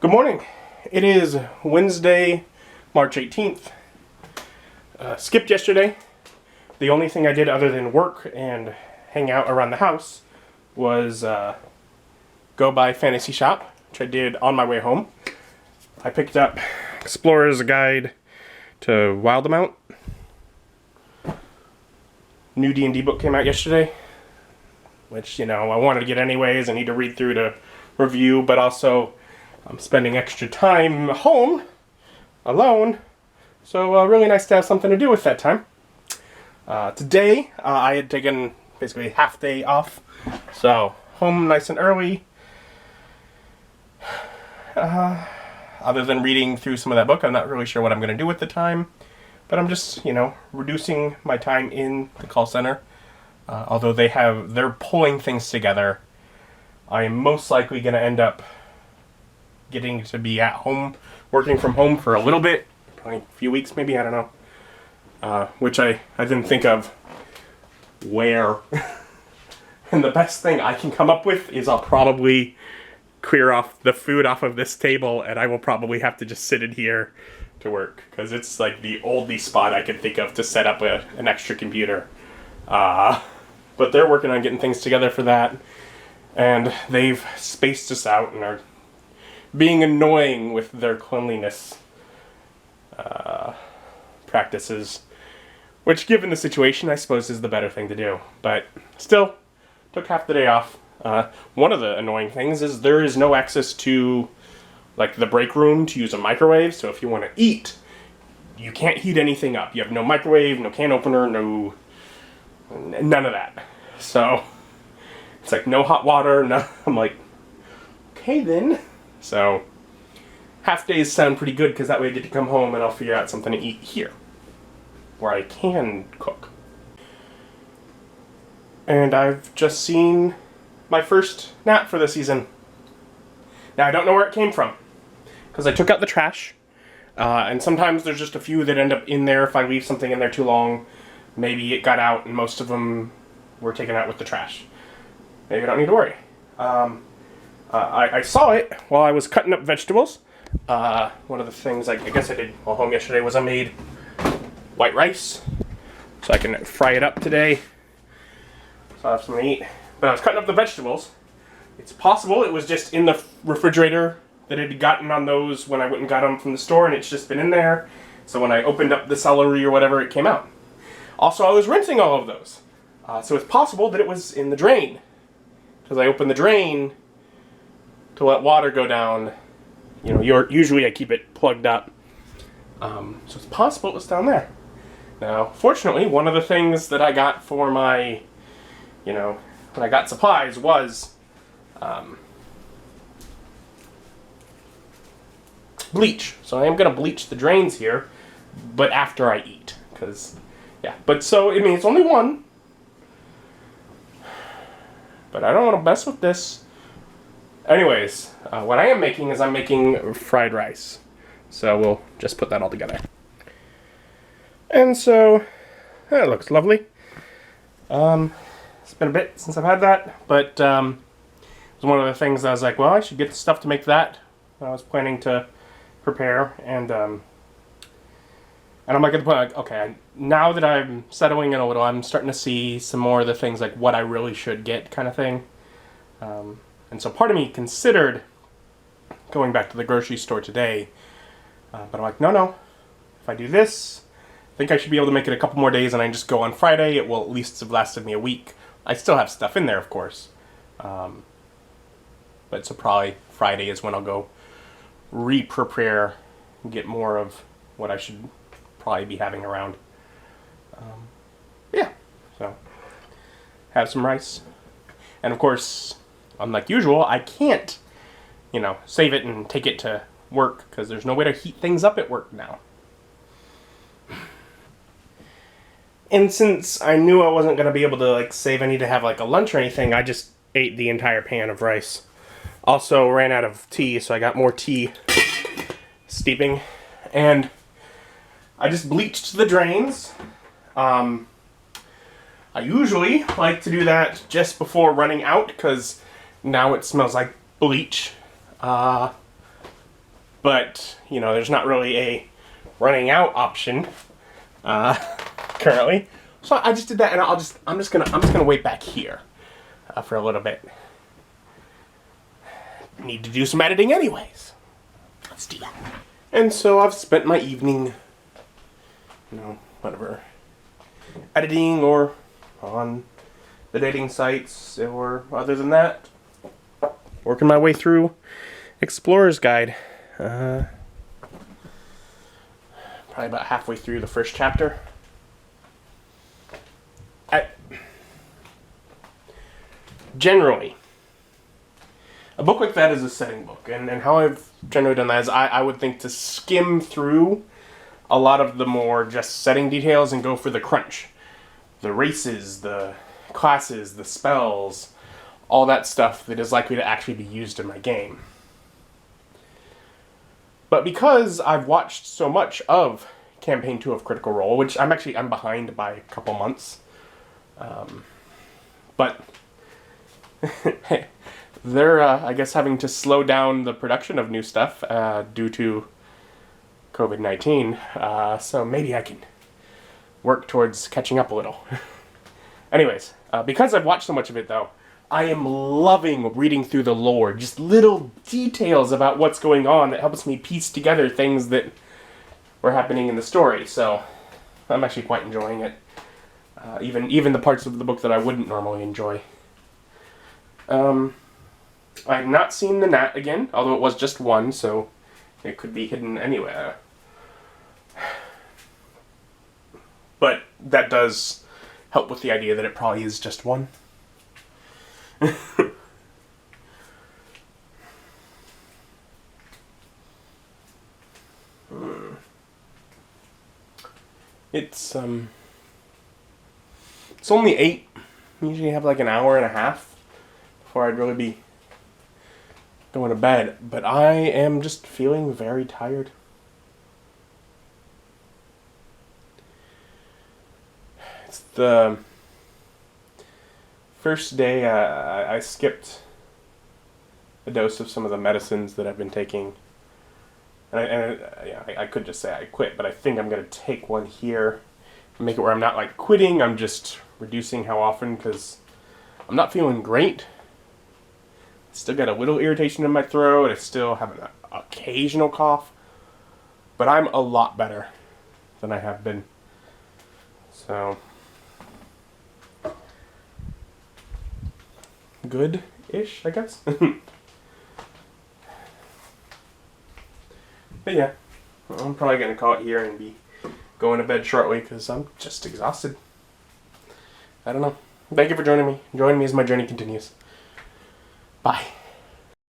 Good morning. It is Wednesday, March 18th. Skipped yesterday. The only thing I did other than work and hang out around the house was go by Fantasy Shop, which I did on my way home. I picked up Explorer's Guide to Wildemount. New D&D book came out yesterday, which, I wanted to get anyways. I need to read through to review, but also I'm spending extra time home, alone, so really nice to have something to do with that time. Today, I had taken basically half day off, so home nice and early. Other than reading through some of that book, I'm not really sure what I'm going to do with the time, but I'm just, reducing my time in the call center. Although they're pulling things together, I am most likely going to end up getting to be at home, working from home for a little bit, probably a few weeks maybe, I don't know. Which I didn't think of where. And the best thing I can come up with is I'll probably clear off the food off of this table and I will probably have to just sit in here to work, because it's like the only spot I can think of to set up an extra computer. But they're working on getting things together for that, and they've spaced us out and are being annoying with their cleanliness practices, which, given the situation, I suppose is the better thing to do. But still, took half the day off. One of the annoying things is there is no access to, like, the break room to use a microwave. So if you want to eat, you can't heat anything up. You have no microwave, no can opener, none of that. So it's like no hot water. No, I'm like, okay then. So half days sound pretty good, because that way I get to come home and I'll figure out something to eat here, where I can cook. And I've just seen my first gnat for the season. Now I don't know where it came from, because I took out the trash, and sometimes there's just a few that end up in there if I leave something in there too long. Maybe it got out and most of them were taken out with the trash. Maybe I don't need to worry. I saw it while I was cutting up vegetables. One of the things I guess I did while home yesterday was I made white rice, so I can fry it up today, so I have something to eat. But I was cutting up the vegetables. It's possible it was just in the refrigerator that it had gotten on those when I went and got them from the store, and it's just been in there. So when I opened up the celery or whatever, it came out. Also, I was rinsing all of those. So it's possible that it was in the drain, because I opened the drain to let water go down. Usually I keep it plugged up. So it's possible it was down there. Now, fortunately, one of the things that I got for my, when I got supplies was bleach. So I am going to bleach the drains here, but after I eat, because, yeah. But so, it's only one. But I don't want to mess with this. Anyways, what I am making is I'm making fried rice. So we'll just put that all together. And so, that looks lovely. It's been a bit since I've had that, but it was one of the things I was like, well, I should get the stuff to make that. I was planning to prepare, and I'm like at the point, like, okay, now that I'm settling in a little, I'm starting to see some more of the things, like what I really should get kind of thing. And so part of me considered going back to the grocery store today, but I'm like, no, if I do this, I think I should be able to make it a couple more days, and I just go on Friday. It will at least have lasted me a week. I still have stuff in there, of course, but so probably Friday is when I'll go re-prepare and get more of what I should probably be having around. Yeah, so have some rice, and of course, unlike usual, I can't, save it and take it to work, because there's no way to heat things up at work now. And since I knew I wasn't going to be able to, save any to have, a lunch or anything, I just ate the entire pan of rice. Also ran out of tea, so I got more tea steeping. And I just bleached the drains. I usually like to do that just before running out, because now it smells like bleach. but, you know, there's not really a running out option currently. So I just did that, and I'm just gonna wait back here for a little bit. Need to do some editing anyways. Let's do that. And so I've spent my evening, you know, whatever, editing or on the dating sites, or other than that, working my way through Explorer's Guide. Probably about halfway through the first chapter. Generally, a book like that is a setting book, and how I've generally done that is I would think to skim through a lot of the more just setting details and go for the crunch. The races, the classes, the spells, all that stuff that is likely to actually be used in my game. But because I've watched so much of Campaign 2 of Critical Role, which I'm behind by a couple months, but they're, I guess, having to slow down the production of new stuff due to COVID-19, so maybe I can work towards catching up a little. Anyways, because I've watched so much of it, though, I am loving reading through the lore, just little details about what's going on that helps me piece together things that were happening in the story, so I'm actually quite enjoying it. Even the parts of the book that I wouldn't normally enjoy. I've not seen the Gnat again, although it was just one, so it could be hidden anywhere. But that does help with the idea that it probably is just one. It's only 8. I usually have like an hour and a half before I'd really be going to bed, but I am just feeling very tired. It's the first day I skipped a dose of some of the medicines that I've been taking. And I could just say I quit, but I think I'm going to take one here and make it where I'm not like quitting, I'm just reducing how often, because I'm not feeling great. Still got a little irritation in my throat, I still have an occasional cough, but I'm a lot better than I have been. So, good-ish, I guess. But yeah, I'm probably going to call it here and be going to bed shortly because I'm just exhausted. I don't know. Thank you for joining me. Join me as my journey continues. Bye.